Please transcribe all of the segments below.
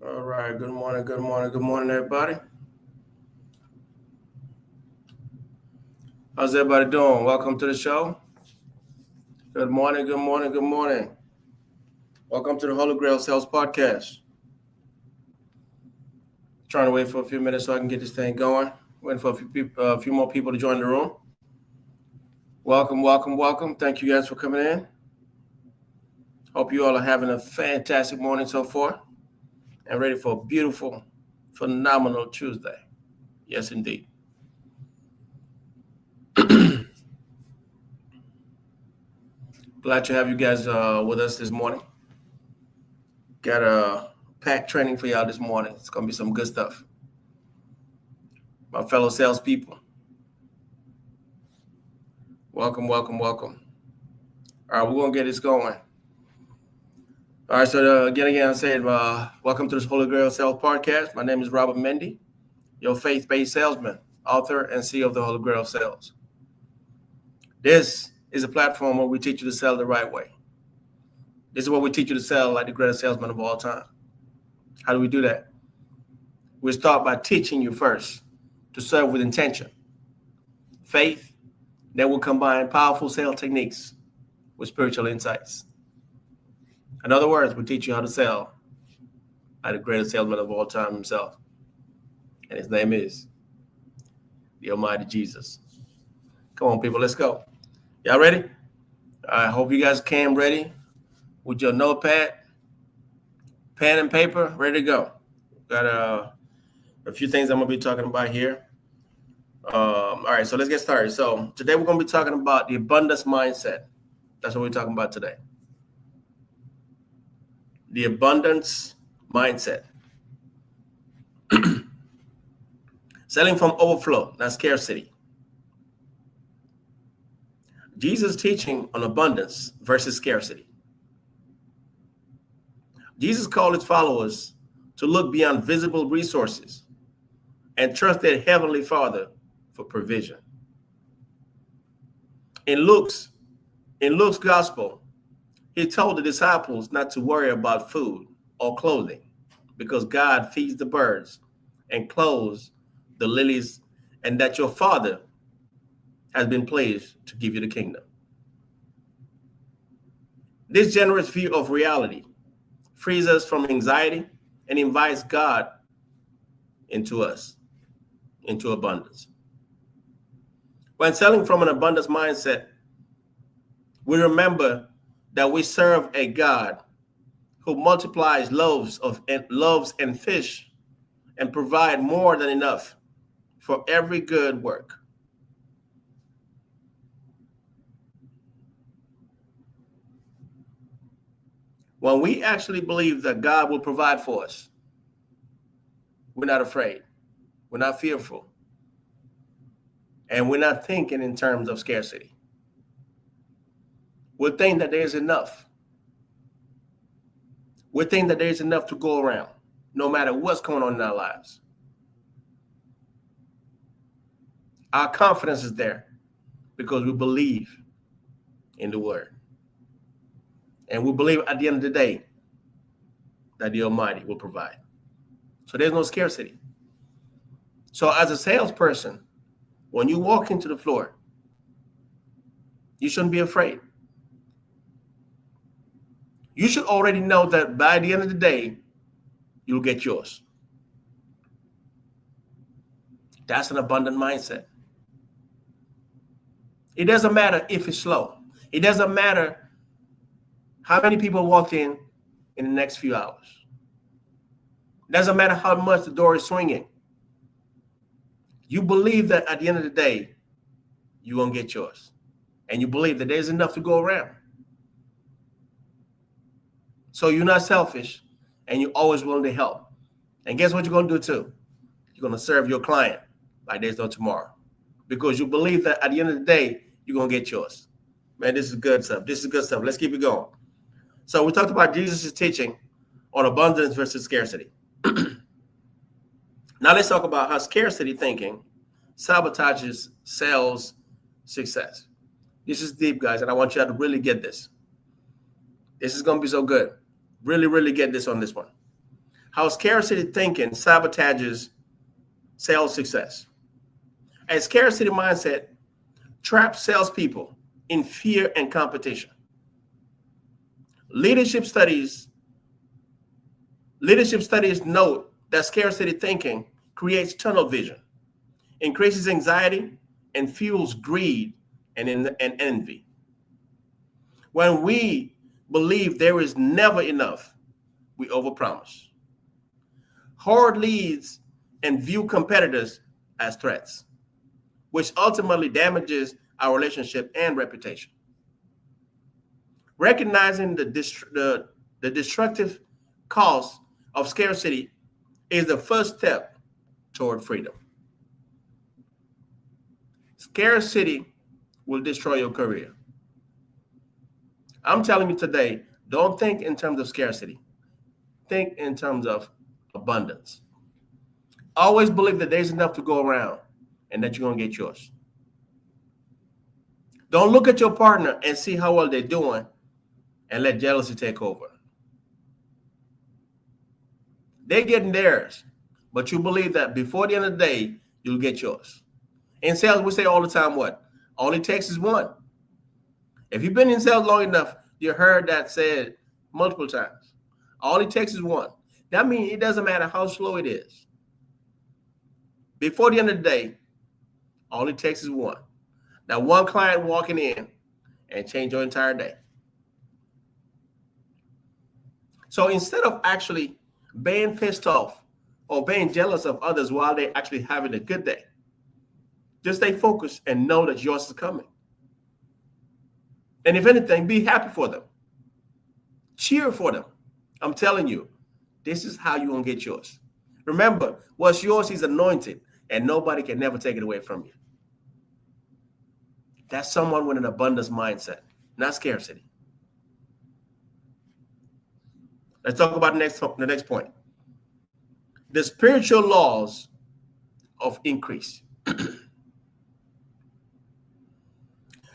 All right. Good morning. Good morning. Good morning, everybody. How's everybody doing? Welcome to the show. Good morning. Good morning. Good morning. Welcome to the Holy Grail Sales Podcast. Trying to wait for a few minutes so I can get this thing going. Waiting for a few more people to join the room. Welcome, welcome, welcome. Thank you guys for coming in. Hope you all are having a fantastic morning so far and ready for a beautiful, phenomenal Tuesday. Yes, indeed. Glad to have you guys with us this morning. Got a packed training for y'all this morning. It's going to be some good stuff. My fellow salespeople, welcome, welcome, welcome. All right, we're going to get this going. All right, so again, I said, welcome to this Holy Grail Sales Podcast. My name is Robert Mendy, your faith-based salesman, author, and CEO of the Holy Grail Sales. This is a platform where we teach you to sell the right way. This is what we teach you to sell like the greatest salesman of all time. How do we do that? We start by teaching you first to serve with intention, faith, then we'll combine powerful sales techniques with spiritual insights. In other words, we teach you how to sell like the greatest salesman of all time himself. And his name is the Almighty Jesus. Come on, people, let's go. Y'all ready? I hope you guys came ready with your notepad, pen and paper, ready to go. Got a few things I'm going to be talking about here. All right, so let's get started. So today we're going to be talking about the abundance mindset. That's what we're talking about today. The abundance mindset. Selling from overflow, not scarcity. Jesus' teaching on abundance versus scarcity. Jesus called his followers to look beyond visible resources and trust their Heavenly Father for provision. In Luke's gospel, he told the disciples not to worry about food or clothing because God feeds the birds and clothes the lilies, and that your Father has been pleased to give you the kingdom. This generous view of reality frees us from anxiety and invites God into us, into abundance. When selling from an abundance mindset, we remember that we serve a God who multiplies loaves and fish and provide more than enough for every good work. When we actually believe that God will provide for us, we're not afraid, we're not fearful, and we're not thinking in terms of scarcity. We think that there's enough. We think that there's enough to go around, no matter what's going on in our lives. Our confidence is there because we believe in the word. And we believe at the end of the day that the Almighty will provide. So there's no scarcity. So as a salesperson, when you walk into the floor, you shouldn't be afraid. You should already know that by the end of the day, you'll get yours. That's an abundant mindset. It doesn't matter if it's slow. It doesn't matter how many people walk in the next few hours. It doesn't matter how much the door is swinging. You believe that at the end of the day, you're going to get yours. And you believe that there's enough to go around. So you're not selfish and you're always willing to help. And guess what you're going to do too? You're going to serve your client like there's no tomorrow. Because you believe that at the end of the day, you're going to get yours. Man, this is good stuff. This is good stuff. Let's keep it going. So we talked about Jesus' teaching on abundance versus scarcity. Now let's talk about how scarcity thinking sabotages sales success. This is deep, guys, and I want you to really get this. This is going to be so good. Really, really get this on this one. how scarcity thinking sabotages sales success. A scarcity mindset traps salespeople in fear and competition. Leadership studies note that scarcity thinking creates tunnel vision, increases anxiety, and fuels greed and envy. When we believe there is never enough, we overpromise, hoard leads, and view competitors as threats, which ultimately damages our relationship and reputation. Recognizing the destructive cost of scarcity is the first step toward freedom. Scarcity will destroy your career. I'm telling you today, don't think in terms of scarcity. Think in terms of abundance. Always believe that there's enough to go around and that you're going to get yours. Don't look at your partner and see how well they're doing and let jealousy take over. They're getting theirs, but you believe that before the end of the day, you'll get yours. In sales, we say all the time, what? All it takes is one. If you've been in sales long enough, you heard that said multiple times. All it takes is one. That means it doesn't matter how slow it is. Before the end of the day, all it takes is one. That one client walking in and change your entire day. So instead of actually being pissed off or being jealous of others while they're actually having a good day, just stay focused and know that yours is coming. And if anything, be happy for them. Cheer for them. I'm telling you, this is how you're going to get yours. Remember, what's yours is anointed, and nobody can never take it away from you. That's someone with an abundance mindset, not scarcity. Let's talk about the next point. The spiritual laws of increase.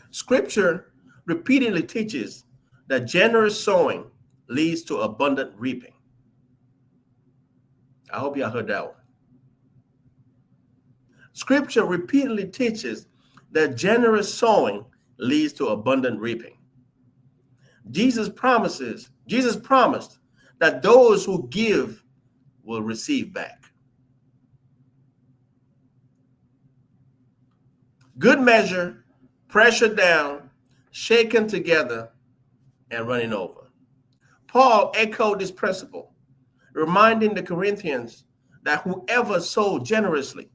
Scripture repeatedly teaches that generous sowing leads to abundant reaping. I hope y'all heard that one. Scripture repeatedly teaches that generous sowing leads to abundant reaping. Jesus promised that those who give will receive back. Good measure, pressure down, shaken together, and running over. Paul echoed this principle, reminding the Corinthians that whoever sows generously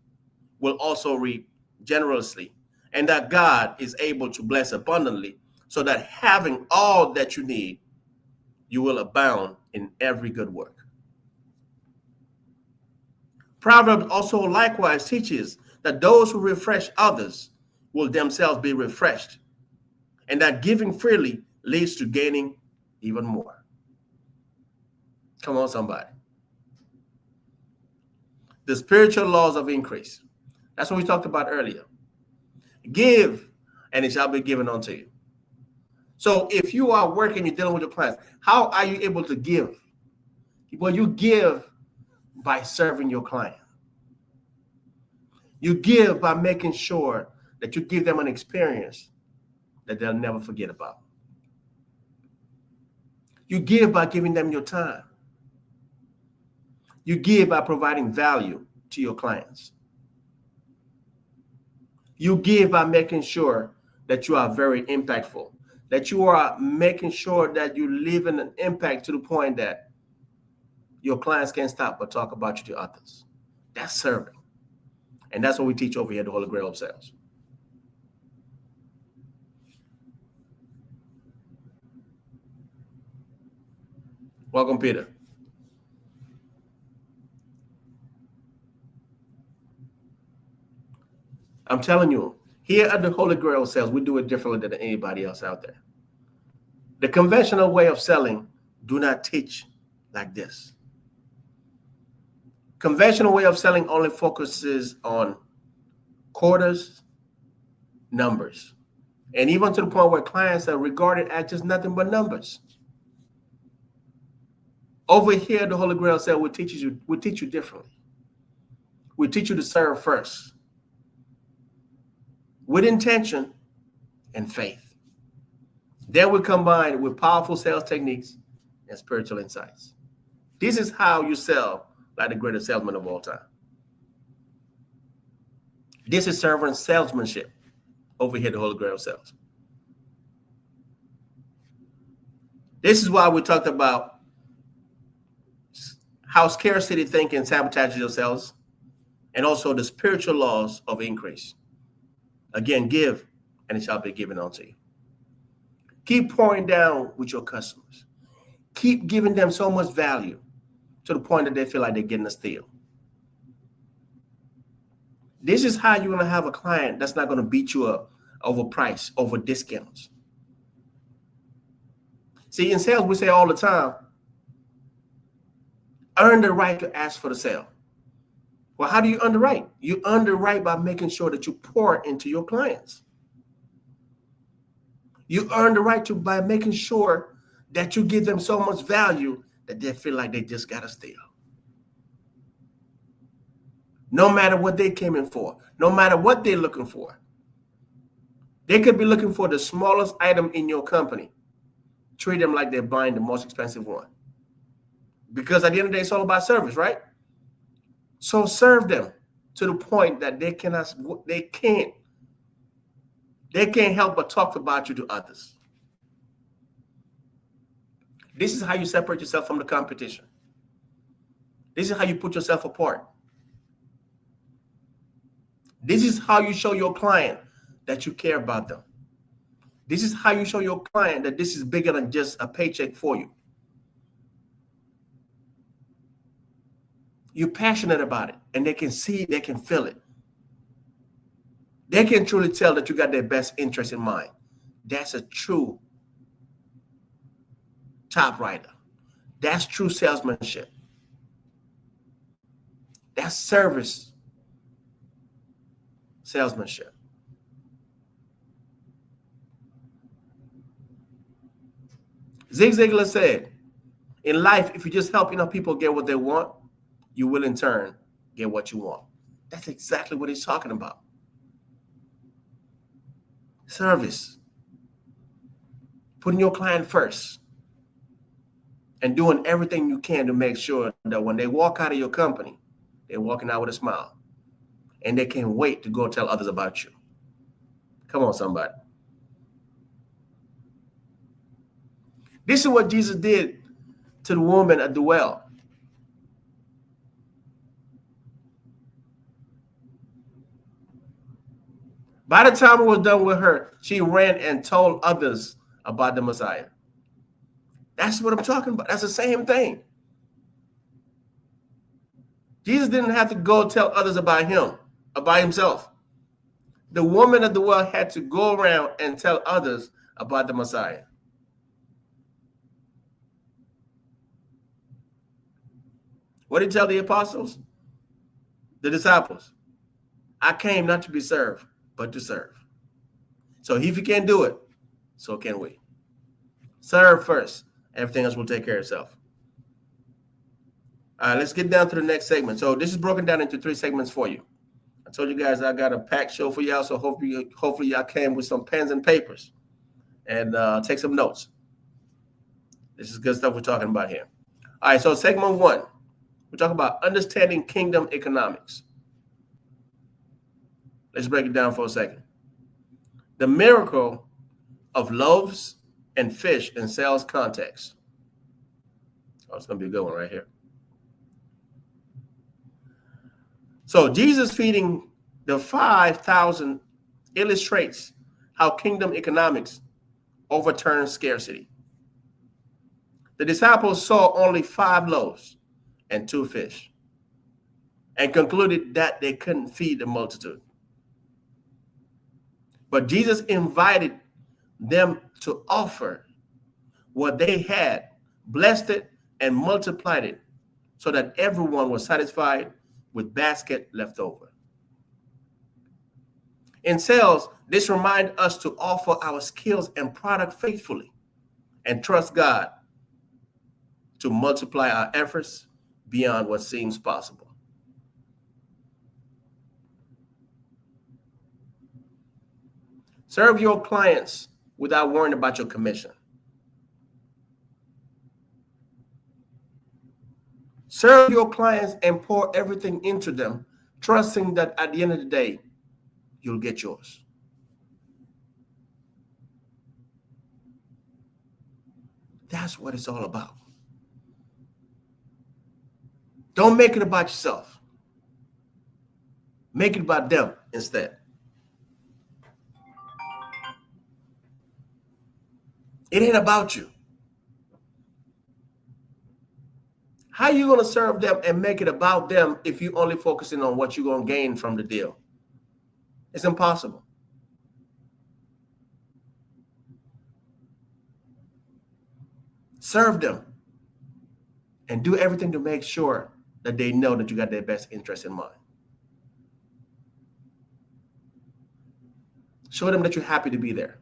will also reap generously, and that God is able to bless abundantly, so that having all that you need, you will abound in every good work. Proverbs also likewise teaches that those who refresh others will themselves be refreshed, and that giving freely leads to gaining even more. Come on, somebody. The spiritual laws of increase. That's what we talked about earlier. Give, and it shall be given unto you. So if you are working, you're dealing with your clients, how are you able to give? Well, you give by serving your client. You give by making sure that you give them an experience that they'll never forget about. You give by giving them your time. You give by providing value to your clients. You give by making sure that you are very impactful, that you are making sure that you leave an impact to the point that your clients can't stop but talk about you to others. That's serving. And that's what we teach over here at the Holy Grail of Sales. Welcome, Peter. I'm telling you, here at the Holy Grail of Sales, we do it differently than anybody else out there. The conventional way of selling do not teach like this. Conventional way of selling only focuses on quarters, numbers, and even to the point where clients are regarded as just nothing but numbers. Over here, the Holy Grail said we teach you differently. We teach you to serve first, with intention and faith. Then we combine it with powerful sales techniques and spiritual insights. This is how you sell like the greatest salesman of all time. This is servant salesmanship. Over here, the Holy Grail sells. This is why we talked about how scarcity thinking sabotages your sales, and also the spiritual laws of increase. Again, give, and it shall be given unto you. Keep pouring down with your customers. Keep giving them so much value to the point that they feel like they're getting a steal. This is how you're going to have a client that's not going to beat you up over price, over discounts. See, in sales, we say all the time, earn the right to ask for the sale. Well, how do you underwrite? You underwrite by making sure that you pour into your clients. You earn the right to by making sure that you give them so much value that they feel like they just got a steal. No matter what they came in for, no matter what they're looking for. They could be looking for the smallest item in your company. Treat them like they're buying the most expensive one. Because at the end of the day, it's all about service, right? So serve them to the point that they can't help but talk about you to others. This is how you separate yourself from the competition. This is how you put yourself apart. This is how you show your client that you care about them. This is how you show your client that this is bigger than just a paycheck for you. You're passionate about it, and they can see, they can feel it. They can truly tell that you got their best interest in mind. That's a true top writer. That's true salesmanship. That's service salesmanship. Zig Ziglar said, in life, if you just help enough people get what they want, you will in turn get what you want. That's exactly what he's talking about. Service. Putting your client first. And doing everything you can to make sure that when they walk out of your company, they're walking out with a smile. And they can't wait to go tell others about you. Come on, somebody. This is what Jesus did to the woman at the well. By the time it was done with her, she ran and told others about the Messiah. That's what I'm talking about. That's the same thing. Jesus didn't have to go tell others about him, about himself. The woman at the well had to go around and tell others about the Messiah. What did he tell the apostles? The disciples. I came not to be served, but to serve. So if you can't do it, so can we. Serve first. Everything else will take care of itself. All right, let's get down to the next segment. So this is broken down into 3 segments for you. I told you guys I got a packed show for y'all, so hopefully y'all came with some pens and papers and take some notes. This is good stuff we're talking about here. All right, so segment 1, we talk about understanding kingdom economics. Let's break it down for a second. The miracle of loaves and fish in sales context. Oh, it's going to be a good one right here. So Jesus feeding the 5,000 illustrates how kingdom economics overturns scarcity. The disciples saw only 5 loaves and 2 fish and concluded that they couldn't feed the multitude. But Jesus invited them to offer what they had, blessed it, and multiplied it so that everyone was satisfied with basket left over. In sales, this reminds us to offer our skills and product faithfully and trust God to multiply our efforts beyond what seems possible. Serve your clients without worrying about your commission. Serve your clients and pour everything into them, trusting that at the end of the day, you'll get yours. That's what it's all about. Don't make it about yourself. Make it about them instead. It ain't about you. How are you going to serve them and make it about them if you're only focusing on what you're going to gain from the deal? It's impossible. Serve them and do everything to make sure that they know that you got their best interest in mind. Show them that you're happy to be there.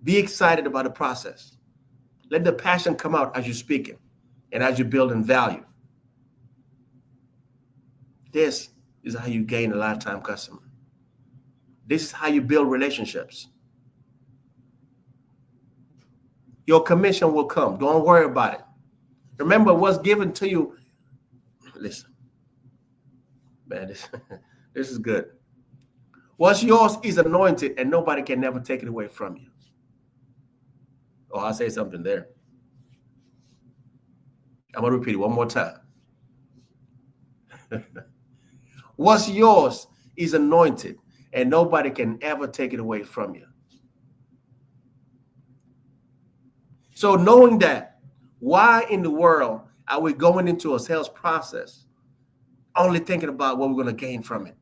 Be excited about the process. Let the passion come out as you're speaking and as you're building value. This is how you gain a lifetime customer. This is how you build relationships. Your commission will come. Don't worry about it. Remember what's given to you. Listen, man, this is good. What's yours is anointed and nobody can never take it away from you. Oh, I'll say something there. I'm going to repeat it one more time. What's yours is anointed and nobody can ever take it away from you. So knowing that, why in the world are we going into a sales process only thinking about what we're going to gain from it?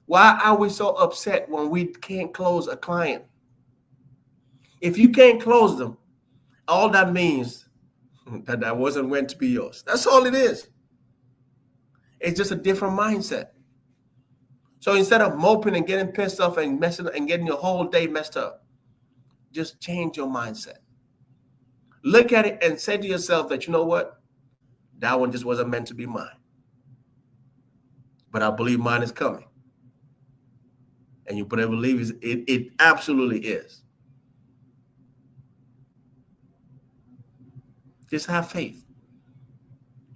Why are we so upset when we can't close a client? If you can't close them, all that means that wasn't meant to be yours. That's all it is. It's just a different mindset. So instead of moping and getting pissed off and messing and getting your whole day messed up, just change your mindset. Look at it and say to yourself that, you know what? That one just wasn't meant to be mine. But I believe mine is coming. And you better believe it absolutely is. Just have faith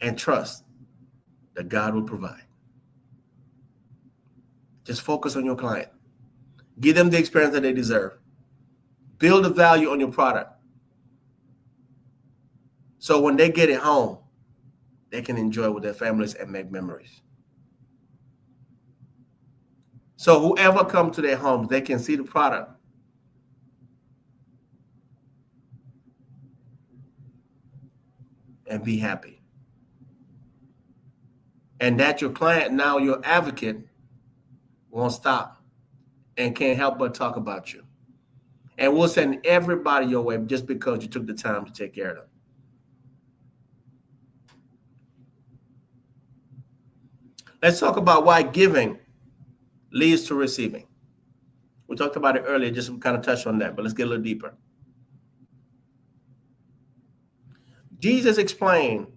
and trust that God will provide. Just focus on your client. Give them the experience that they deserve. Build the value on your product. So when they get it home, they can enjoy with their families and make memories. So whoever comes to their homes, they can see the product and be happy. And that your client, now your advocate, won't stop and can't help but talk about you. And we'll send everybody your way just because you took the time to take care of them. Let's talk about why giving leads to receiving. We talked about it earlier, just kind of touched on that, but let's get a little deeper. Jesus explained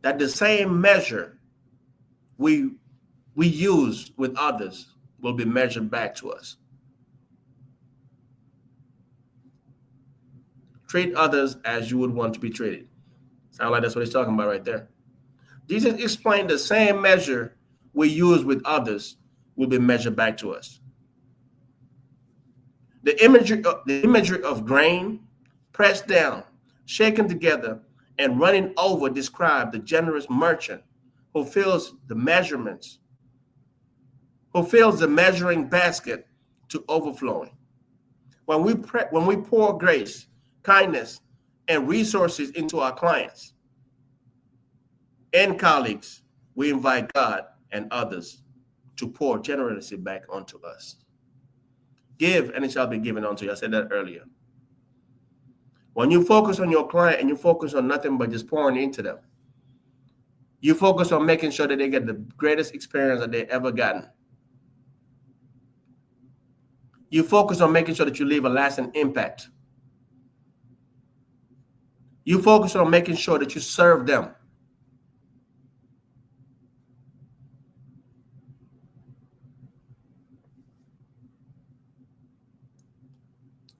that the same measure we use with others will be measured back to us. Treat others as you would want to be treated. Sound like that's what he's talking about right there. Jesus explained the same measure we use with others will be measured back to us. The imagery of grain pressed down, shaken together, and running over describe the generous merchant who fills the measurements, who fills the measuring basket to overflowing. When we pour grace, kindness, and resources into our clients and colleagues, we invite God and others to pour generously back onto us. Give, and it shall be given unto you. I said that earlier. When you focus on your client and you focus on nothing but just pouring into them, you focus on making sure that they get the greatest experience that they've ever gotten. You focus on making sure that you leave a lasting impact. You focus on making sure that you serve them.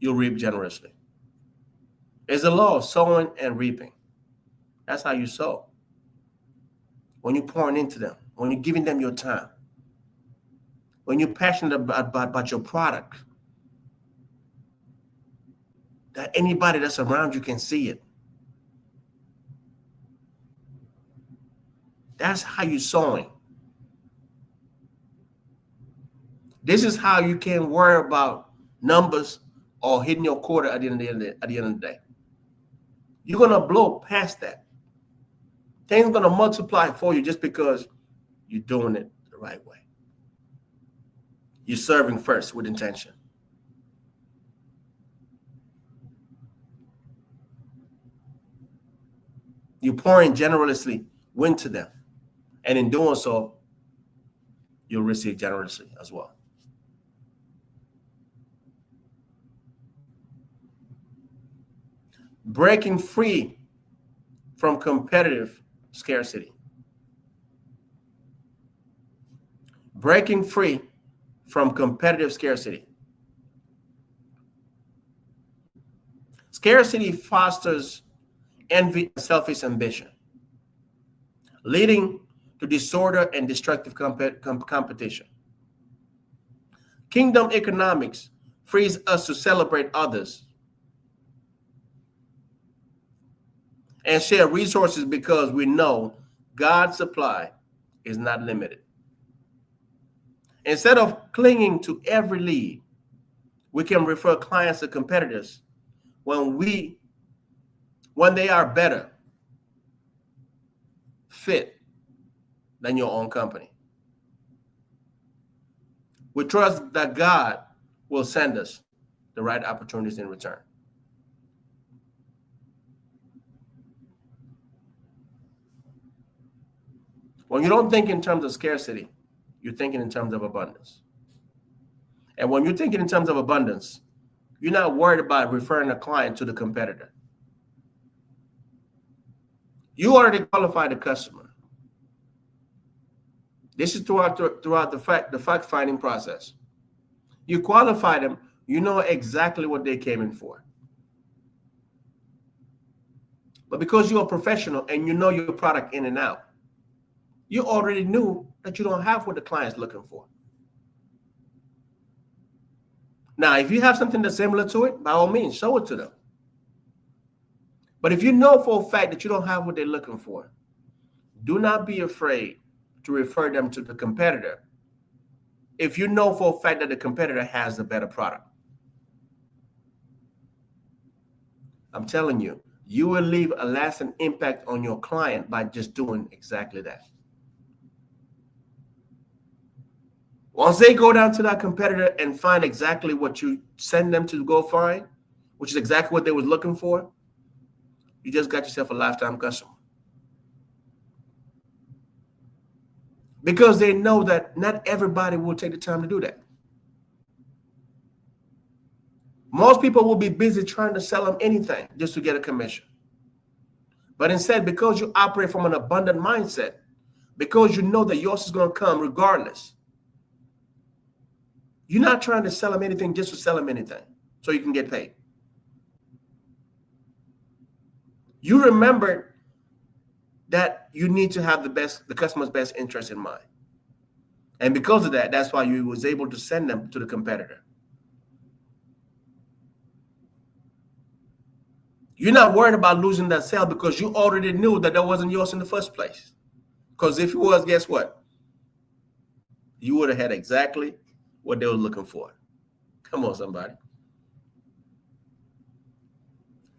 You'll reap generously. It's the law of sowing and reaping. That's how you sow. When you're pouring into them, when you're giving them your time, when you're passionate about your product, that anybody that's around you can see it. That's how you're sowing. This is how you can't worry about numbers or hitting your quota at the end of the day. You're going to blow past that. Things are going to multiply for you just because you're doing it the right way. You're serving first with intention. You're pouring generously into them. And in doing so, you'll receive generously as well. Breaking free from competitive scarcity. Breaking free from competitive scarcity. Scarcity fosters envy and selfish ambition, leading to disorder and destructive competition. Kingdom economics frees us to celebrate others and share resources because we know God's supply is not limited. Instead of clinging to every lead, we can refer clients to competitors when they are better fit than your own company. We trust that God will send us the right opportunities in return. When you don't think in terms of scarcity, you're thinking in terms of abundance. And when you're thinking in terms of abundance, you're not worried about referring a client to the competitor. You already qualified the customer. This is throughout the fact-finding process. You qualify them, you know exactly what they came in for. But because you're a professional and you know your product in and out, you already knew that you don't have what the client's looking for. Now, if you have something that's similar to it, by all means, show it to them. But if you know for a fact that you don't have what they're looking for, do not be afraid to refer them to the competitor if you know for a fact that the competitor has a better product. I'm telling you, you will leave a lasting impact on your client by just doing exactly that. Once they go down to that competitor and find exactly what you send them to go find, which is exactly what they were looking for, you just got yourself a lifetime customer. Because they know that not everybody will take the time to do that. Most people will be busy trying to sell them anything just to get a commission. But instead, because you operate from an abundant mindset, because you know that yours is going to come regardless, you're not trying to sell them anything just to sell them anything so you can get paid. You remember that you need to have the customer's best interest in mind. And because of that, that's why you was able to send them to the competitor. You're not worried about losing that sale because you already knew that wasn't yours in the first place. Because if it was, guess what? You would have had exactly what they were looking for. Come on, somebody.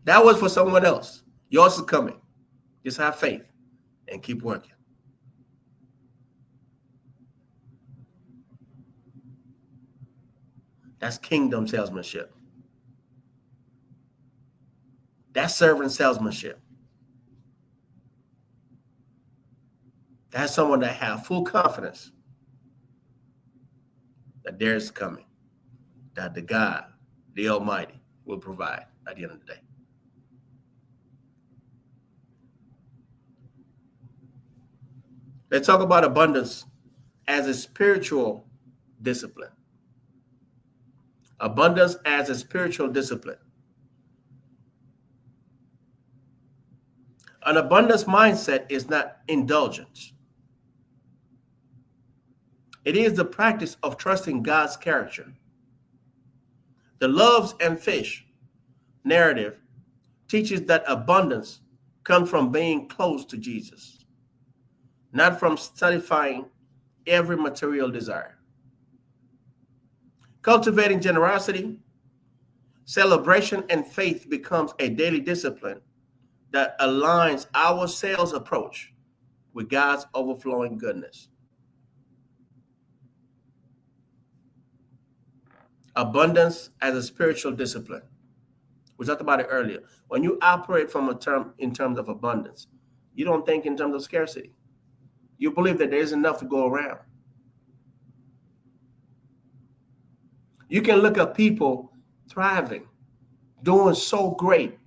That was for someone else. Yours is coming. Just have faith and keep working. That's kingdom salesmanship. That's servant salesmanship. That's someone that has full confidence that theirs is coming, that the God, the Almighty, will provide at the end of the day. Let's talk about abundance as a spiritual discipline. Abundance as a spiritual discipline. An abundance mindset is not indulgence. It is the practice of trusting God's character. The loaves and fish narrative teaches that abundance comes from being close to Jesus, not from satisfying every material desire. Cultivating generosity, celebration, and faith becomes a daily discipline that aligns our sales approach with God's overflowing goodness. Abundance as a spiritual discipline. We talked about it earlier. When you operate from a term in terms of abundance, you don't think in terms of scarcity. You believe that there's enough to go around. You can look at people thriving, doing so great,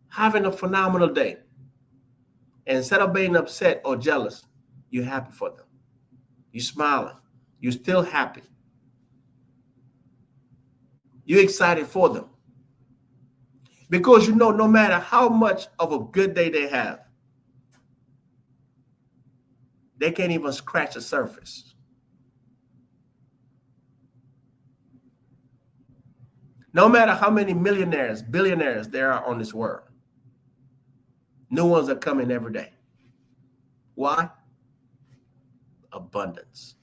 having a phenomenal day. And instead of being upset or jealous, you're happy for them. You're smiling. You're still happy. You're excited for them. Because you know no matter how much of a good day they have, they can't even scratch the surface. No matter how many millionaires, billionaires there are on this world, new ones are coming every day. Why? Abundance.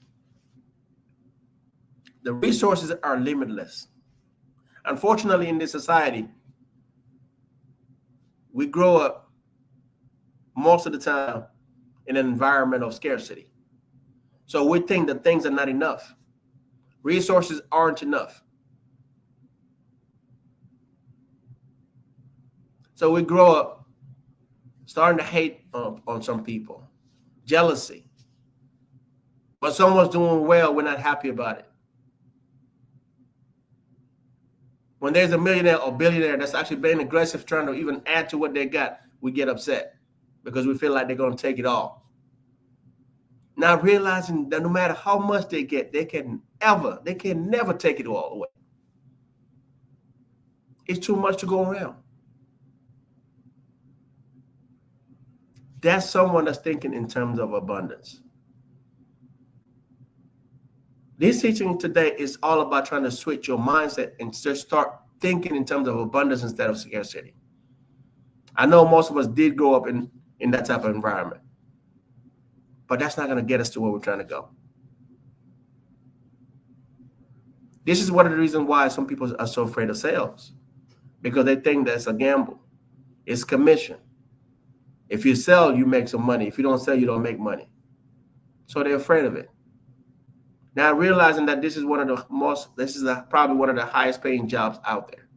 The resources are limitless. Unfortunately, in this society, we grow up most of the time in an environment of scarcity. So we think that things are not enough. Resources aren't enough. So we grow up starting to hate on some people, jealousy. When someone's doing well, we're not happy about it. When there's a millionaire or billionaire that's actually being aggressive, trying to even add to what they got, we get upset because we feel like they're going to take it all. Now realizing that no matter how much they get, they can never take it all away. It's too much to go around. That's someone that's thinking in terms of abundance. This teaching today is all about trying to switch your mindset and just start thinking in terms of abundance instead of scarcity. I know most of us did grow up in that type of environment, but that's not going to get us to where we're trying to go. This is one of the reasons why some people are so afraid of sales, because they think that it's a gamble. It's commission. If you sell, you make some money. If you don't sell, you don't make money. So they're afraid of it. Now realizing that this is probably one of the highest paying jobs out there.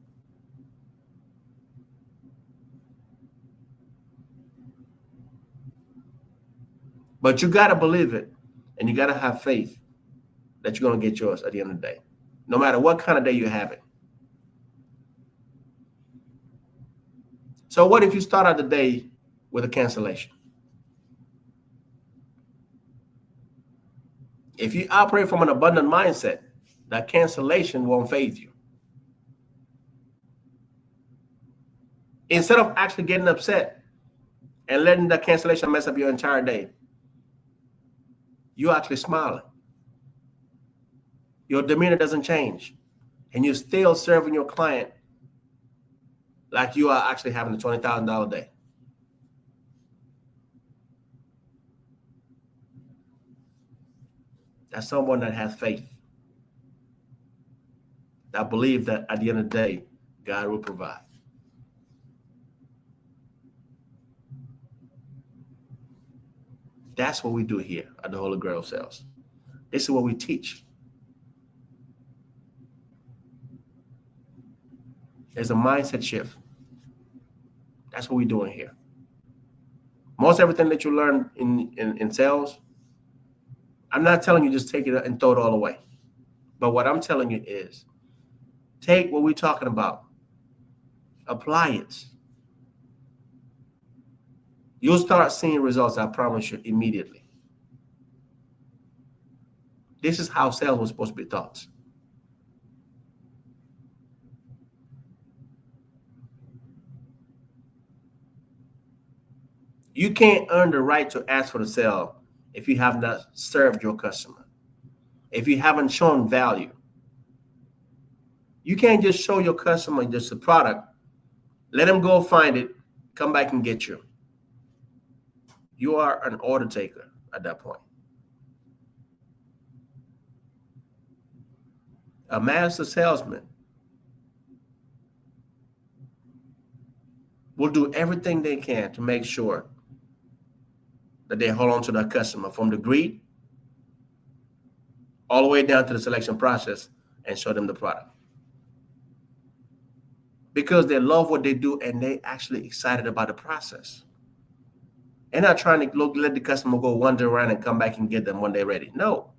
But you got to believe it, and you got to have faith that you're going to get yours at the end of the day, no matter what kind of day you're having. So what if you start out the day with a cancellation? If you operate from an abundant mindset, that cancellation won't faze you. Instead of actually getting upset and letting that cancellation mess up your entire day, you're actually smiling. Your demeanor doesn't change, and you're still serving your client like you are actually having a $20,000 day. That's someone that has faith, that believes that at the end of the day, God will provide. That's what we do here at the Holy Grail Sales. This is what we teach. There's a mindset shift. That's what we're doing here. Most everything that you learn in sales, I'm not telling you just take it and throw it all away. But what I'm telling you is take what we're talking about, apply it. You'll start seeing results, I promise you, immediately. This is how sales was supposed to be taught. You can't earn the right to ask for the sale if you have not served your customer, if you haven't shown value. You can't just show your customer just a product, let them go find it, come back and get you. You are an order taker at that point. A master salesman will do everything they can to make sure that they hold on to their customer from the greet all the way down to the selection process and show them the product. Because they love what they do and they actually excited about the process. They're not trying to let the customer go wander around and come back and get them when they're ready. No.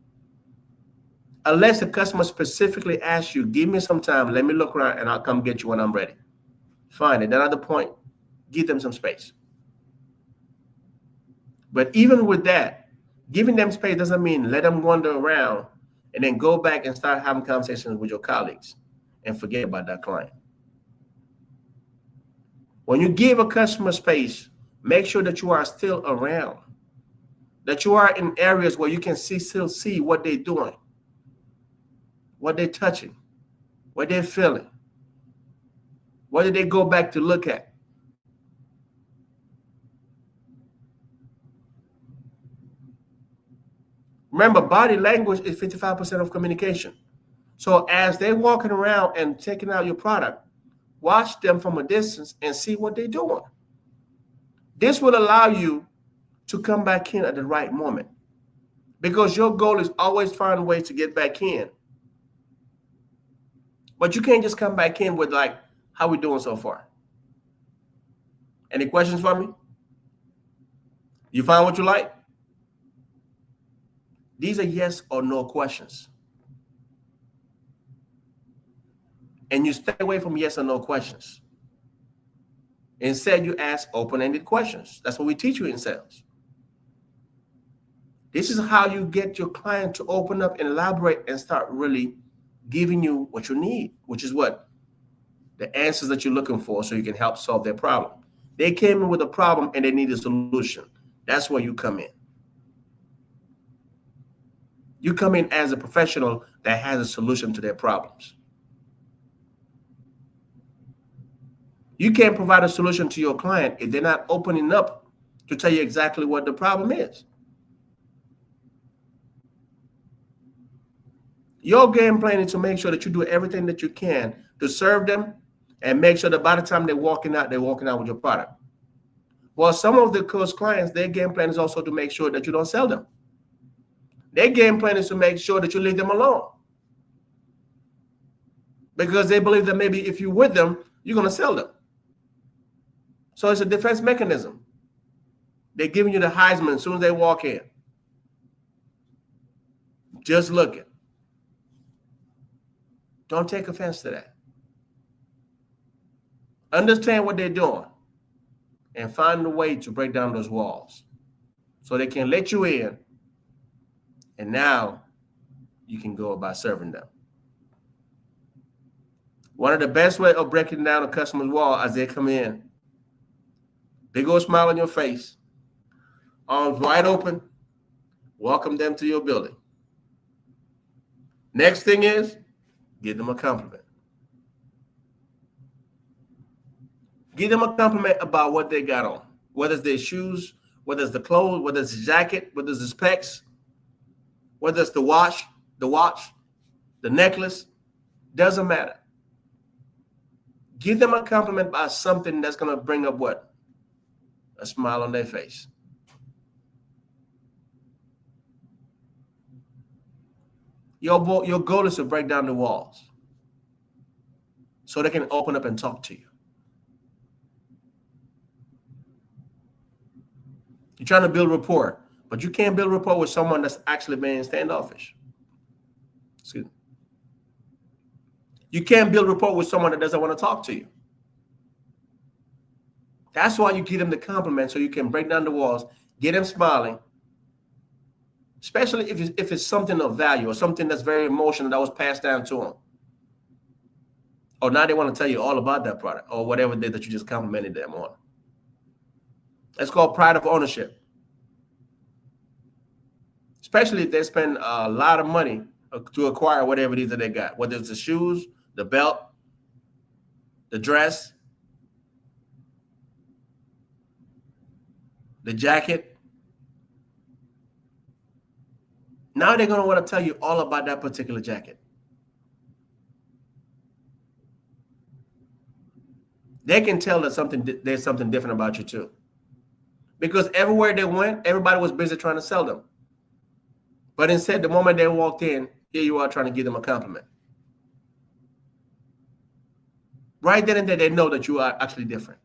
Unless the customer specifically asks you, give me some time, let me look around and I'll come get you when I'm ready. Fine. At another point, give them some space. But even with that, giving them space doesn't mean let them wander around and then go back and start having conversations with your colleagues and forget about that client. When you give a customer space, make sure that you are still around, that you are in areas where you can still see what they're doing, what they're touching, what they're feeling, what did they go back to look at. Remember, body language is 55% of communication. So as they're walking around and checking out your product, watch them from a distance and see what they're doing. This will allow you to come back in at the right moment, because your goal is always find ways to get back in. But you can't just come back in with like, how we doing so far? Any questions for me? You find what you like? These are yes or no questions. And you stay away from yes or no questions. Instead, you ask open-ended questions. That's what we teach you in sales. This is how you get your client to open up and elaborate and start really giving you what you need, which is what? The answers that you're looking for so you can help solve their problem. They came in with a problem and they need a solution. That's where you come in. You come in as a professional that has a solution to their problems. You can't provide a solution to your client if they're not opening up to tell you exactly what the problem is. Your game plan is to make sure that you do everything that you can to serve them and make sure that by the time they're walking out with your product. Well, some of the close clients, their game plan is also to make sure that you don't sell them. Their game plan is to make sure that you leave them alone, because they believe that maybe if you're with them, you're going to sell them. So it's a defense mechanism. They're giving you the Heisman as soon as they walk in. Just looking. Don't take offense to that. Understand what they're doing and find a way to break down those walls so they can let you in, and now you can go about serving them. One of the best ways of breaking down a customer's wall as they come in, big old smile on your face, arms wide open, welcome them to your building. Next thing is, give them a compliment. Give them a compliment about what they got on, whether it's their shoes, whether it's the clothes, whether it's the jacket, whether it's the specs, whether it's the watch, the necklace, doesn't matter. Give them a compliment about something that's going to bring up what? A smile on their face. Your goal is to break down the walls so they can open up and talk to you. You're trying to build rapport, but you can't build rapport with someone that's actually being standoffish. Excuse me. You can't build rapport with someone that doesn't want to talk to you. That's why you give them the compliment, so you can break down the walls, get them smiling, especially if it's something of value or something that's very emotional that was passed down to them. Or now they want to tell you all about that product or whatever it is that you just complimented them on. That's called pride of ownership. Especially if they spend a lot of money to acquire whatever it is that they got, whether it's the shoes, the belt, the dress, the jacket. Now they're going to want to tell you all about that particular jacket. They can tell that there's something different about you too. Because everywhere they went, everybody was busy trying to sell them. But instead, the moment they walked in, here you are trying to give them a compliment. Right then and there, they know that you are actually different.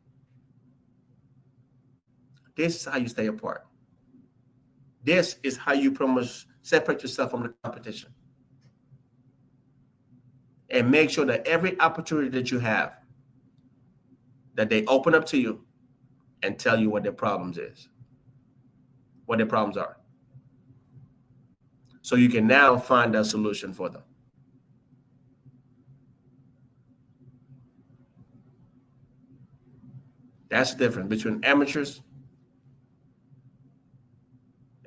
This is how you stay apart. This is how you pretty much separate yourself from the competition. And make sure that every opportunity that you have, that they open up to you and tell you what their problems are. So you can now find a solution for them. That's the difference between amateurs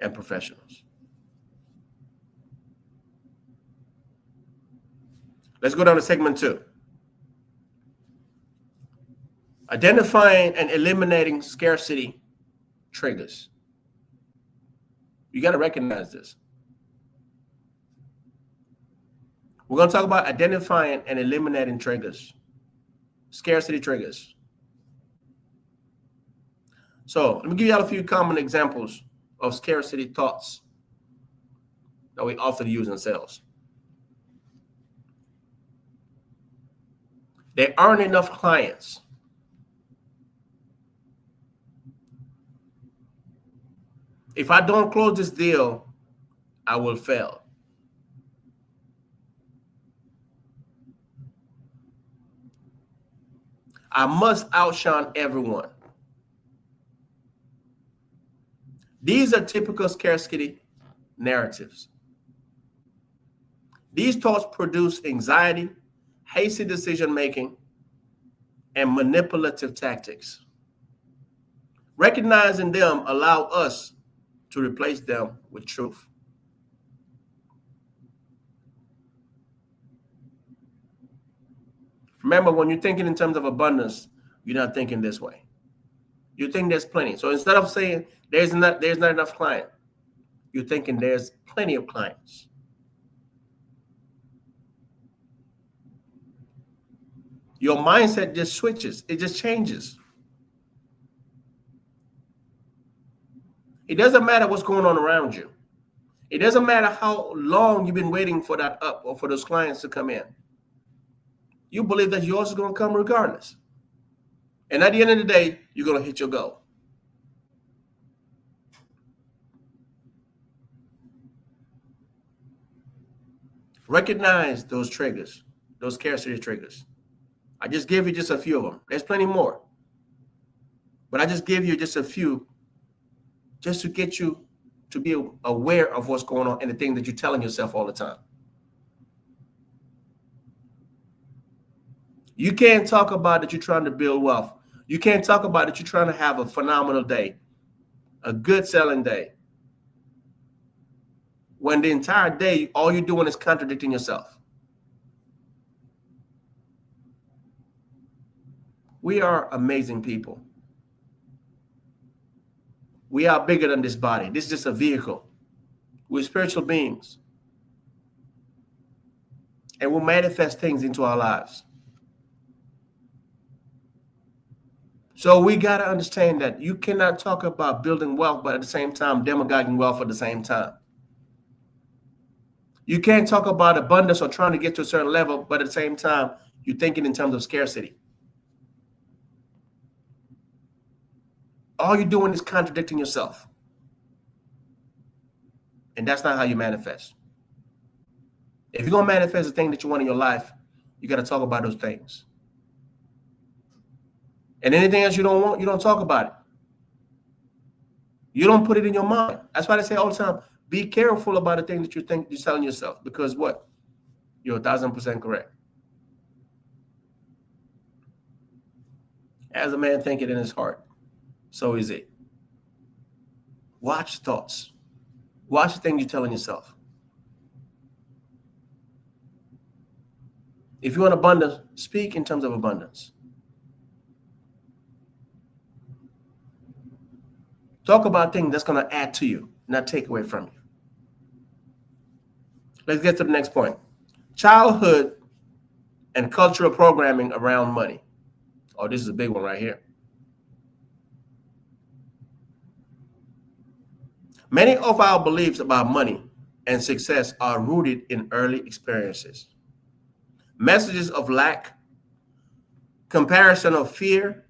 and professionals. Let's go down to segment 2. Identifying and eliminating scarcity triggers. You got to recognize this. We're going to talk about identifying and eliminating triggers, scarcity triggers. So let me give you all a few common examples of scarcity thoughts that we often use in sales. There aren't enough clients. If I don't close this deal, I will fail. I must outshine everyone. These are typical scarcity narratives. These thoughts produce anxiety, hasty decision-making, and manipulative tactics. Recognizing them allow us to replace them with truth. Remember, when you're thinking in terms of abundance, you're not thinking this way. You think there's plenty. So instead of saying there's not enough client, you're thinking there's plenty of clients. Your mindset just switches. It just changes. It doesn't matter what's going on around you. It doesn't matter how long you've been waiting for that up or for those clients to come in. You believe that yours is going to come regardless. And at the end of the day, you're going to hit your goal. Recognize those triggers, those scarcity triggers. I just gave you just a few of them. There's plenty more. But I just gave you just a few just to get you to be aware of what's going on and the thing that you're telling yourself all the time. You can't talk about that you're trying to build wealth. You can't talk about that you're trying to have a phenomenal day, a good selling day, when the entire day, all you're doing is contradicting yourself. We are amazing people. We are bigger than this body. This is just a vehicle. We're spiritual beings. And we'll manifest things into our lives. So we got to understand that you cannot talk about building wealth, but at the same time, demagoguing wealth at the same time. You can't talk about abundance or trying to get to a certain level, but at the same time, you're thinking in terms of scarcity. All you're doing is contradicting yourself. And that's not how you manifest. If you're going to manifest the thing that you want in your life, you got to talk about those things. And anything else you don't want, you don't talk about it. You don't put it in your mind. That's why they say all the time, be careful about the thing that you think you're telling yourself. Because what? You're 1,000% correct. As a man thinketh in his heart, so is it. Watch thoughts. Watch the things you're telling yourself. If you want abundance, speak in terms of abundance. Talk about things that's going to add to you, not take away from you. Let's get to the next point. Childhood and cultural programming around money. Oh, this is a big one right here. Many of our beliefs about money and success are rooted in early experiences. Messages of lack, comparison of fear,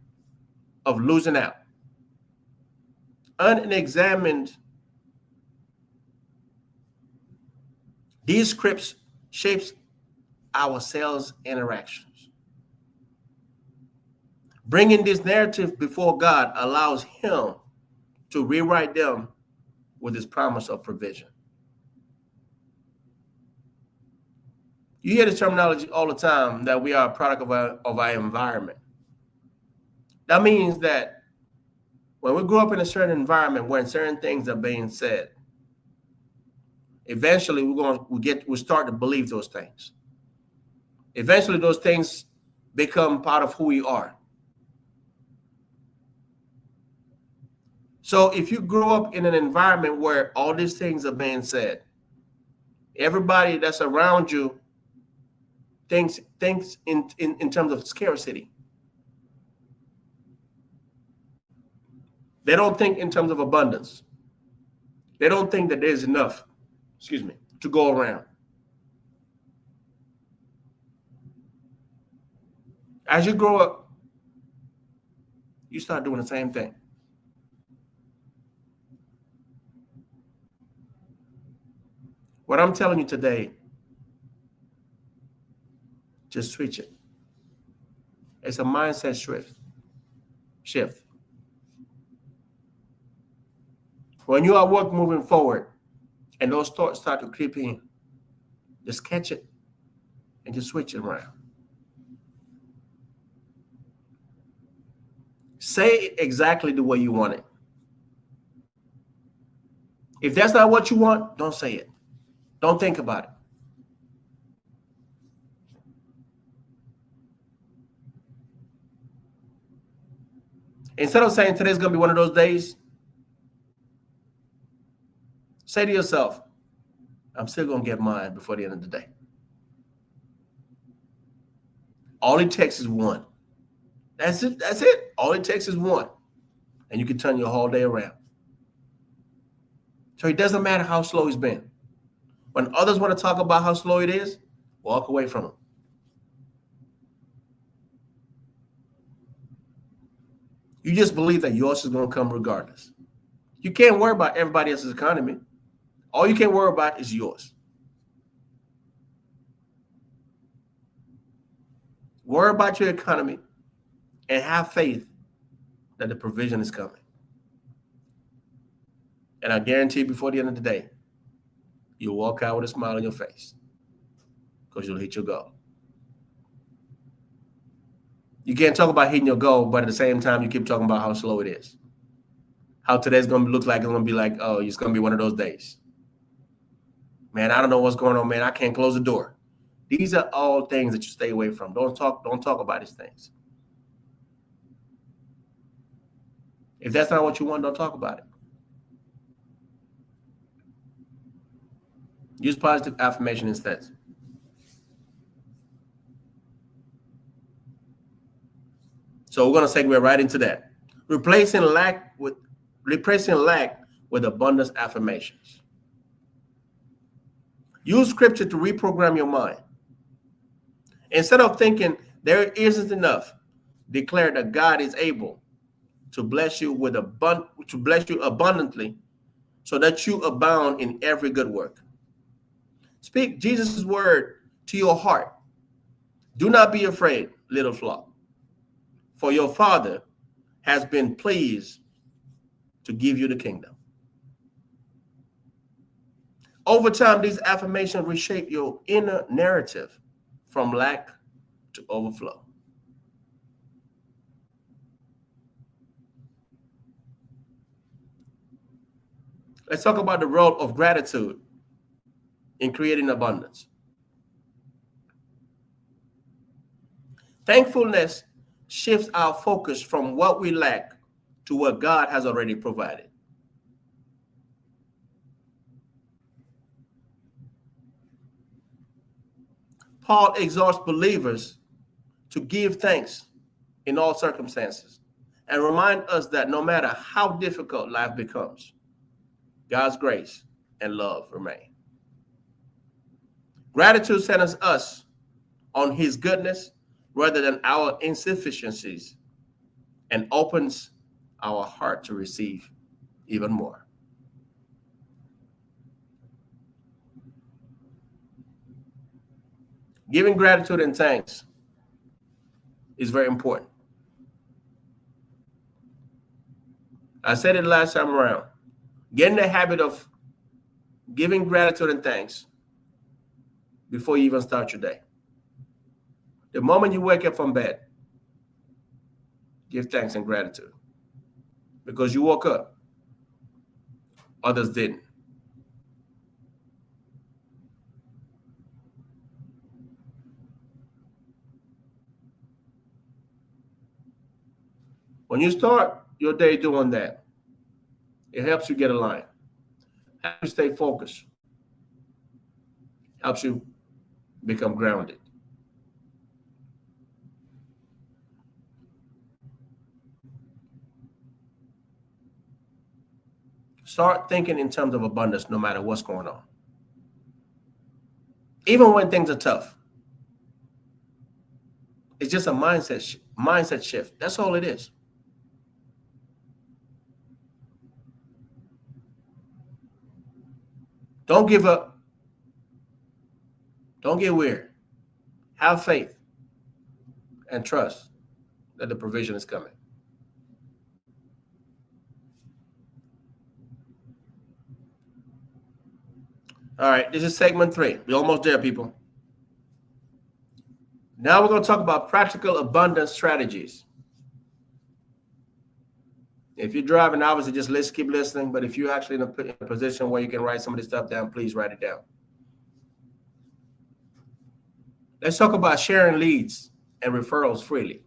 of losing out. Unexamined, these scripts shapes our sales interactions. Bringing this narrative before God allows him to rewrite them with his promise of provision. You hear this terminology all the time that we are a product of our environment. That means that when we grow up in a certain environment where certain things are being said, eventually we start to believe those things. Eventually those things become part of who we are. So if you grow up in an environment where all these things are being said, everybody that's around you thinks in terms of scarcity. They don't think in terms of abundance. They don't think that there's enough, to go around. As you grow up, you start doing the same thing. What I'm telling you today, just switch it. It's a mindset shift. When you are work moving forward and those thoughts start to creep in, just catch it and just switch it around. Say it exactly the way you want it. If that's not what you want, don't say it. Don't think about it. Instead of saying today's going to be one of those days, say to yourself, I'm still going to get mine before the end of the day. All it takes is one. That's it. That's it. All it takes is one. And you can turn your whole day around. So it doesn't matter how slow it's been. When others want to talk about how slow it is, walk away from them. You just believe that yours is going to come regardless. You can't worry about everybody else's economy. All you can worry about is yours. Worry about your economy and have faith that the provision is coming. And I guarantee before the end of the day, you'll walk out with a smile on your face because you'll hit your goal. You can't talk about hitting your goal, but at the same time, you keep talking about how slow it is. How today's going to look like, it's going to be like, oh, it's going to be one of those days. Man, I don't know what's going on, man. I can't close the door. These are all things that you stay away from. Don't talk about these things. If that's not what you want, don't talk about it. Use positive affirmation instead. So we're going to segue right into that. Replacing lack with abundance affirmations. Use scripture to reprogram your mind. Instead of thinking there isn't enough, declare that God is able to bless you abundantly, so that you abound in every good work. Speak Jesus' word to your heart. Do not be afraid, little flock, for your Father has been pleased to give you the kingdom. Over time, these affirmations reshape your inner narrative from lack to overflow. Let's talk about the role of gratitude in creating abundance. Thankfulness shifts our focus from what we lack to what God has already provided. Paul exhorts believers to give thanks in all circumstances and remind us that no matter how difficult life becomes, God's grace and love remain. Gratitude centers us on his goodness rather than our insufficiencies and opens our heart to receive even more. Giving gratitude and thanks is very important. I said it last time around. Get in the habit of giving gratitude and thanks before you even start your day. The moment you wake up from bed, give thanks and gratitude. Because you woke up, others didn't. When you start your day doing that, it helps you get aligned, helps you stay focused, helps you become grounded. Start thinking in terms of abundance no matter what's going on. Even when things are tough. It's just a mindset shift. That's all it is. Don't give up. Don't get weird. Have faith and trust that the provision is coming. All right, this is segment 3. We're almost there, people. Now we're going to talk about practical abundance strategies. If you're driving, obviously just keep listening. But if you're actually in a position where you can write some of this stuff down, please write it down. Let's talk about sharing leads and referrals freely.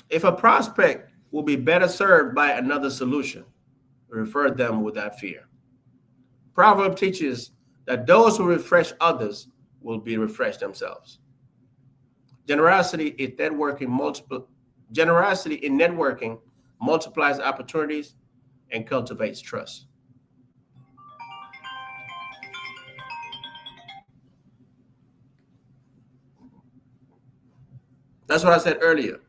If a prospect will be better served by another solution, refer them without fear. Proverb teaches that those who refresh others will be refreshed themselves. Generosity in networking multiplies opportunities and cultivates trust. That's what I said earlier.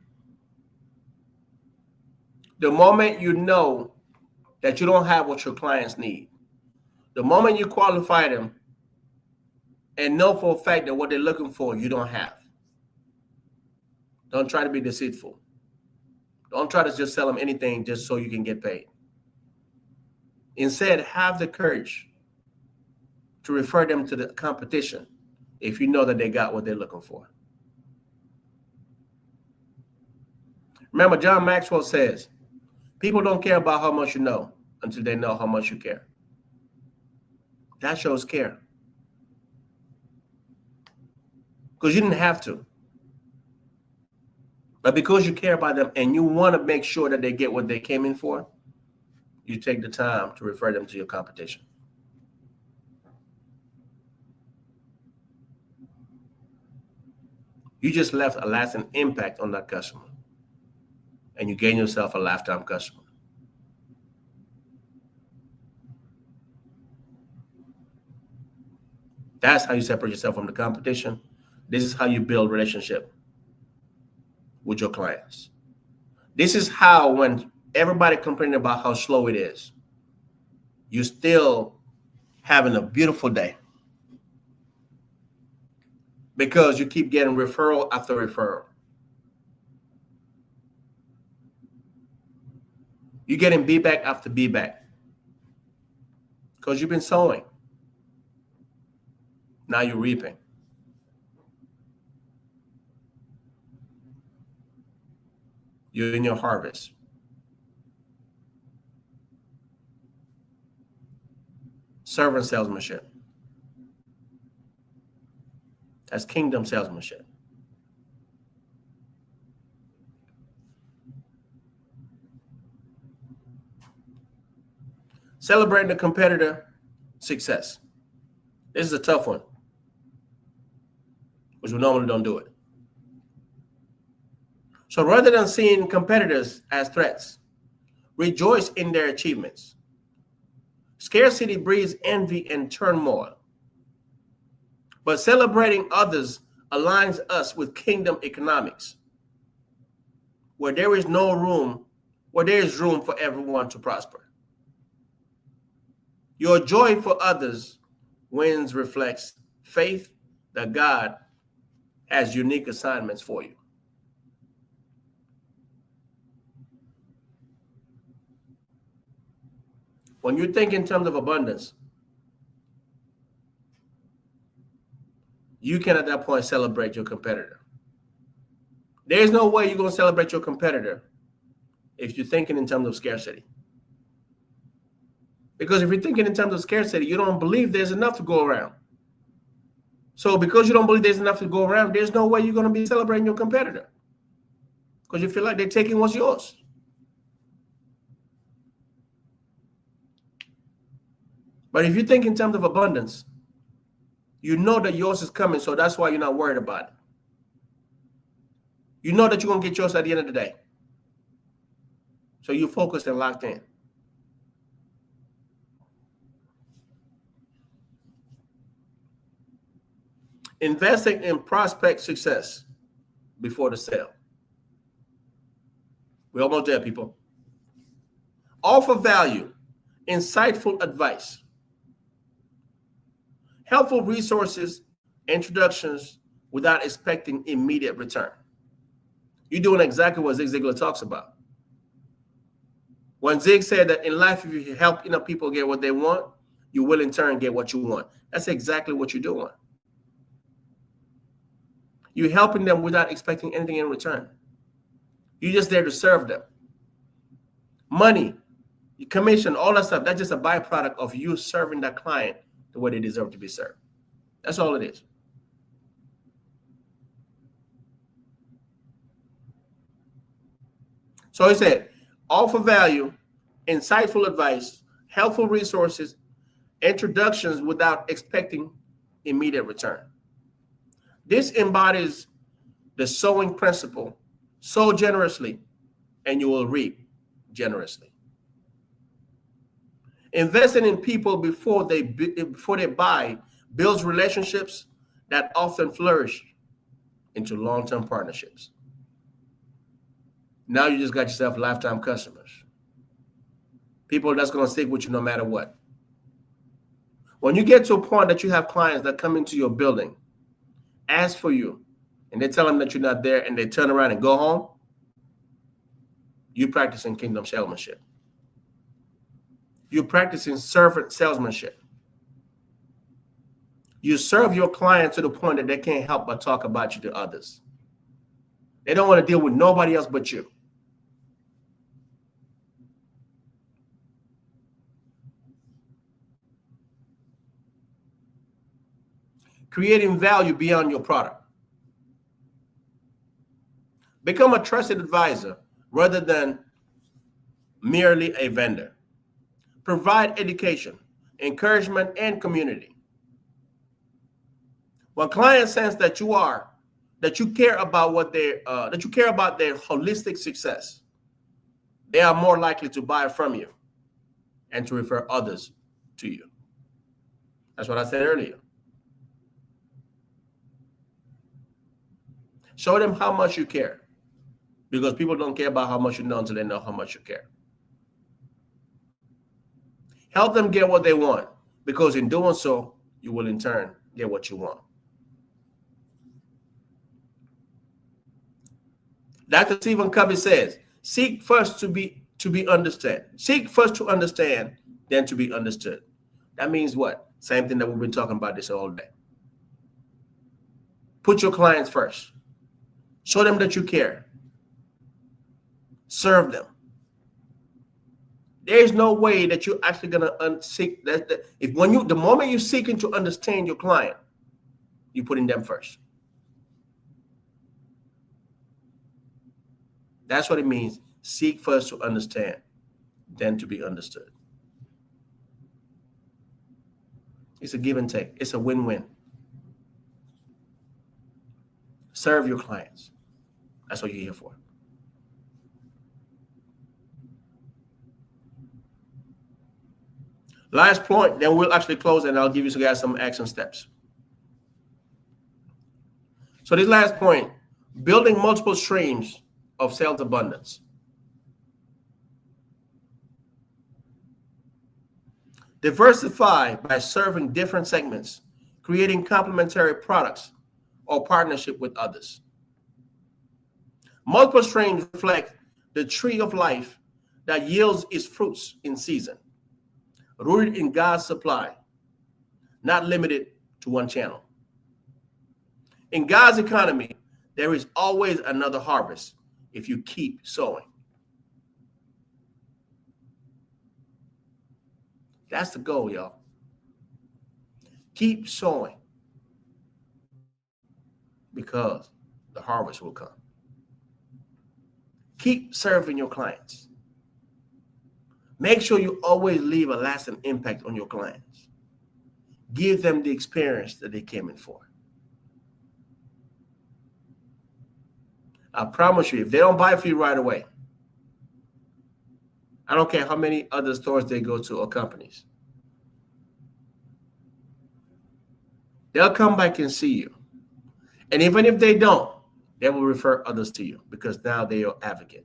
The moment you know that you don't have what your clients need, the moment you qualify them and know for a fact that what they're looking for, you don't have. Don't try to be deceitful. Don't try to just sell them anything just so you can get paid. Instead, have the courage to refer them to the competition if you know that they got what they're looking for. Remember, John Maxwell says, people don't care about how much you know until they know how much you care. That shows care. Because you didn't have to. But because you care about them and you want to make sure that they get what they came in for, you take the time to refer them to your competition. You just left a lasting impact on that customer. And you gain yourself a lifetime customer. That's how you separate yourself from the competition. This is how you build relationship with your clients. This is how, when everybody complaining about how slow it is, you're still having a beautiful day because you keep getting referral after referral. You're getting feedback after feedback because you've been sowing. Now you're reaping. You're in your harvest. Servant salesmanship. That's kingdom salesmanship. Celebrating the competitor success. This is a tough one, which we normally don't do it. So rather than seeing competitors as threats, rejoice in their achievements. Scarcity breeds envy and turmoil. But celebrating others aligns us with kingdom economics, where there is room for everyone to prosper. Your joy for others wins reflects faith that God has unique assignments for you. When you think in terms of abundance, you can at that point celebrate your competitor. There's no way you're going to celebrate your competitor if you're thinking in terms of scarcity. Because if you're thinking in terms of scarcity, you don't believe there's enough to go around. So because you don't believe there's enough to go around, there's no way you're going to be celebrating your competitor. Because you feel like they're taking what's yours. But if you think in terms of abundance, you know that yours is coming, so that's why you're not worried about it. You know that you're going to get yours at the end of the day. So you're focused and locked in. Investing in prospect success before the sale. We're almost there, people. Offer value, insightful advice, helpful resources, introductions without expecting immediate return. You're doing exactly what Zig Ziglar talks about. When Zig said that in life, if you help enough people get what they want, you will in turn get what you want. That's exactly what you're doing. You're helping them without expecting anything in return. You're just there to serve them. Money, commission, all that stuff, that's just a byproduct of you serving that client the way they deserve to be served. That's all it is. So he said, offer value, insightful advice, helpful resources, introductions without expecting immediate return. This embodies the sowing principle. Sow generously, and you will reap generously. Investing in people before they buy builds relationships that often flourish into long-term partnerships. Now you just got yourself lifetime customers. People that's going to stick with you no matter what. When you get to a point that you have clients that come into your building, ask for you, and they tell them that you're not there, and they turn around and go home, you're practicing kingdom salesmanship. You're practicing servant salesmanship. You serve your client to the point that they can't help but talk about you to others. They don't want to deal with nobody else but you. Creating value beyond your product. Become a trusted advisor rather than merely a vendor. Provide education, encouragement, and community. When clients sense that you care about their holistic success, they are more likely to buy from you and to refer others to you. That's what I said earlier. Show them how much you care, because people don't care about how much you know until they know how much you care. Help them get what they want, because in doing so, you will in turn get what you want. Dr. Stephen Covey says, seek first to be understood. Seek first to understand, then to be understood. That means what? Same thing that we've been talking about this all day. Put your clients first. Show them that you care. Serve them. There's no way that you're actually gonna seek that. If the moment you're seeking to understand your client, you're putting them first. That's what it means. Seek first to understand, then to be understood. It's a give and take. It's a win-win. Serve your clients. That's what you're here for. Last point, then we'll actually close and I'll give you guys some action steps. So this last point, building multiple streams of sales abundance. Diversify by serving different segments, creating complementary products or partnership with others. Multiple streams reflect the tree of life that yields its fruits in season, rooted in God's supply, not limited to one channel. In God's economy, there is always another harvest if you keep sowing. That's the goal, y'all. Keep sowing because the harvest will come. Keep serving your clients. Make sure you always leave a lasting impact on your clients. Give them the experience that they came in for. I promise you, if they don't buy for you right away, I don't care how many other stores they go to or companies, they'll come back and see you. And even if they don't, they will refer others to you because now they're your advocate.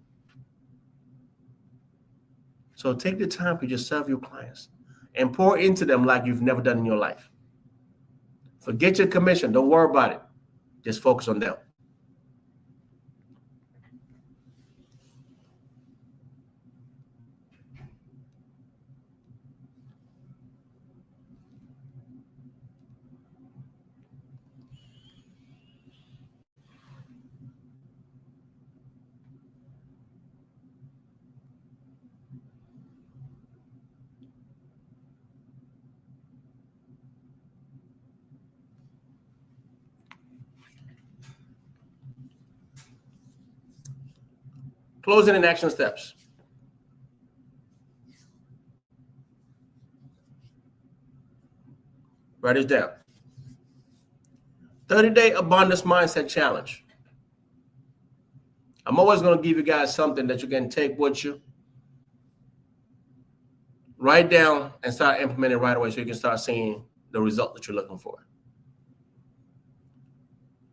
So take the time to just serve your clients and pour into them like you've never done in your life. Forget your commission. Don't worry about it. Just focus on them. Closing and action steps. Write it down. 30-day abundance mindset challenge. I'm always going to give you guys something that you can take with you, write down, and start implementing right away so you can start seeing the result that you're looking for.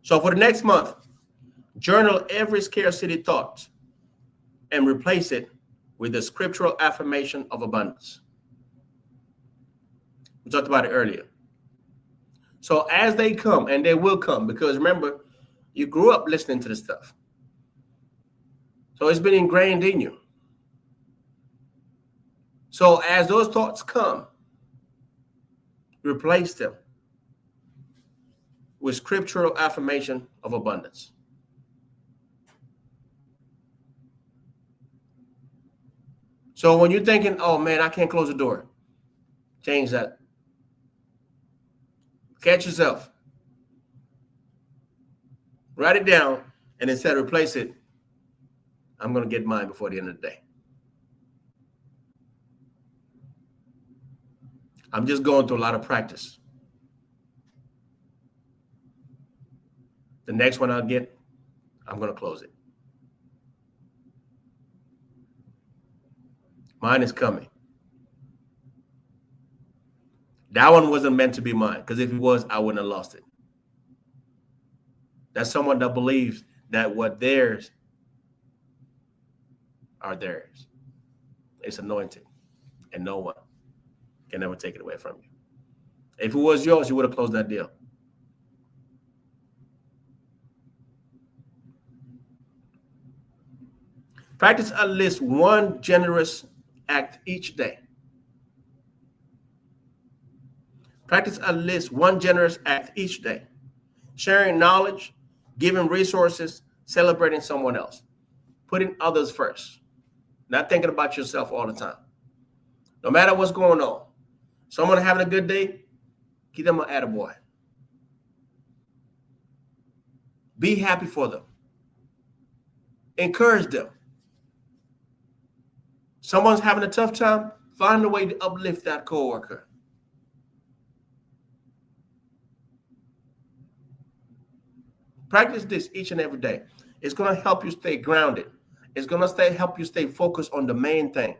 So for the next month, journal every scarcity thought and replace it with the scriptural affirmation of abundance. We talked about it earlier. So as they come, and they will come, because remember, you grew up listening to this stuff. So it's been ingrained in you. So as those thoughts come, replace them with scriptural affirmation of abundance. So when you're thinking, oh man, I can't close the door, change that. Catch yourself. Write it down, and instead replace it, I'm going to get mine before the end of the day. I'm just going through a lot of practice. The next one I'll get, I'm going to close it. Mine is coming. That one wasn't meant to be mine, because if it was, I wouldn't have lost it. That's someone that believes that what theirs are theirs. It's anointed, and no one can ever take it away from you. If it was yours, you would have closed that deal. Practice at least one generous act each day. Practice at least one generous act each day. Sharing knowledge, giving resources, celebrating someone else. Putting others first. Not thinking about yourself all the time. No matter what's going on. Someone having a good day, give them an attaboy. Be happy for them. Encourage them. Someone's having a tough time, find a way to uplift that coworker. Practice this each and every day. It's going to help you stay grounded. It's going to help you stay focused on the main thing.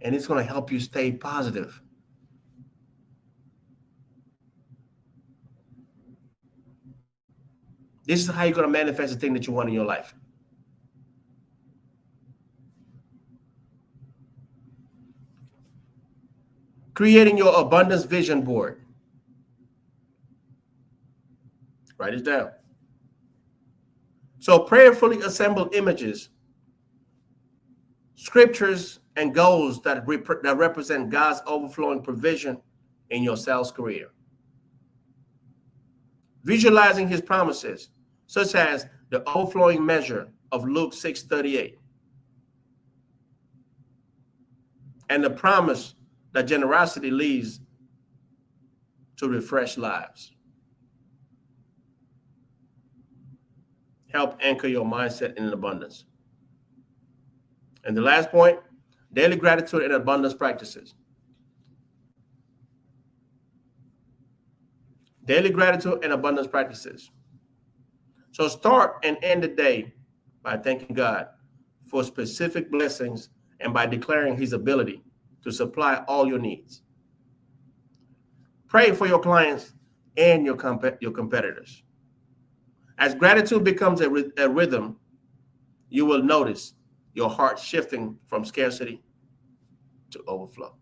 And it's going to help you stay positive. This is how you're going to manifest the thing that you want in your life. Creating your abundance vision board. Write it down. So prayerfully assembled images, scriptures, and goals that represent God's overflowing provision in your sales career. Visualizing his promises, such as the overflowing measure of Luke 6:38, and the promise that generosity leads to refreshed lives. Help anchor your mindset in abundance. And the last point, daily gratitude and abundance practices. Daily gratitude and abundance practices. So start and end the day by thanking God for specific blessings and by declaring his ability to supply all your needs. Pray for your clients and your competitors. As gratitude becomes a rhythm, you will notice your heart shifting from scarcity to overflow.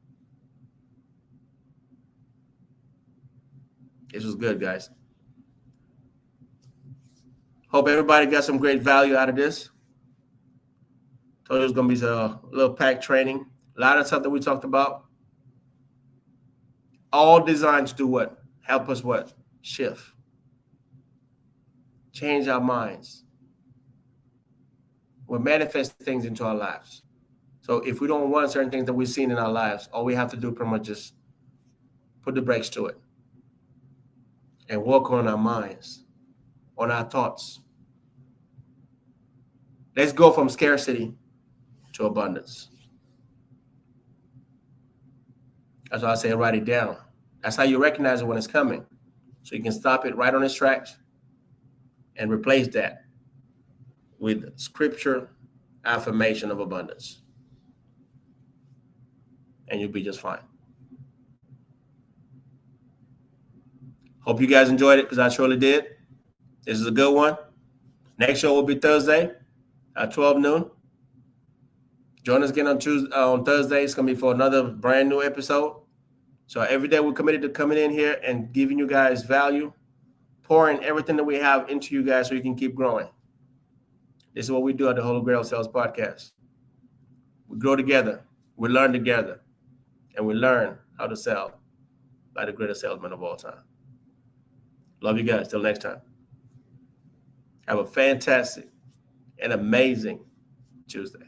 This was good, guys. Hope everybody got some great value out of this. Told you it was going to be a little packed training. A lot of stuff that we talked about. All designed to do what? Help us what? Shift. Change our minds. We'll manifest things into our lives. So if we don't want certain things that we've seen in our lives, all we have to do pretty much just put the brakes to it and work on our minds, on our thoughts. Let's go from scarcity to abundance. That's why I say write it down. That's how you recognize it when it's coming. So you can stop it right on its tracks and replace that with scripture affirmation of abundance. And you'll be just fine. Hope you guys enjoyed it because I surely did. This is a good one. Next show will be Thursday at 12 noon. Join us again on Thursday. It's going to be for another brand new episode. So every day we're committed to coming in here and giving you guys value, pouring everything that we have into you guys so you can keep growing. This is what we do at the Holy Grail Sales Podcast. We grow together, we learn together, and we learn how to sell by the greatest salesman of all time. Love you guys. Till next time. Have a fantastic and amazing Tuesday.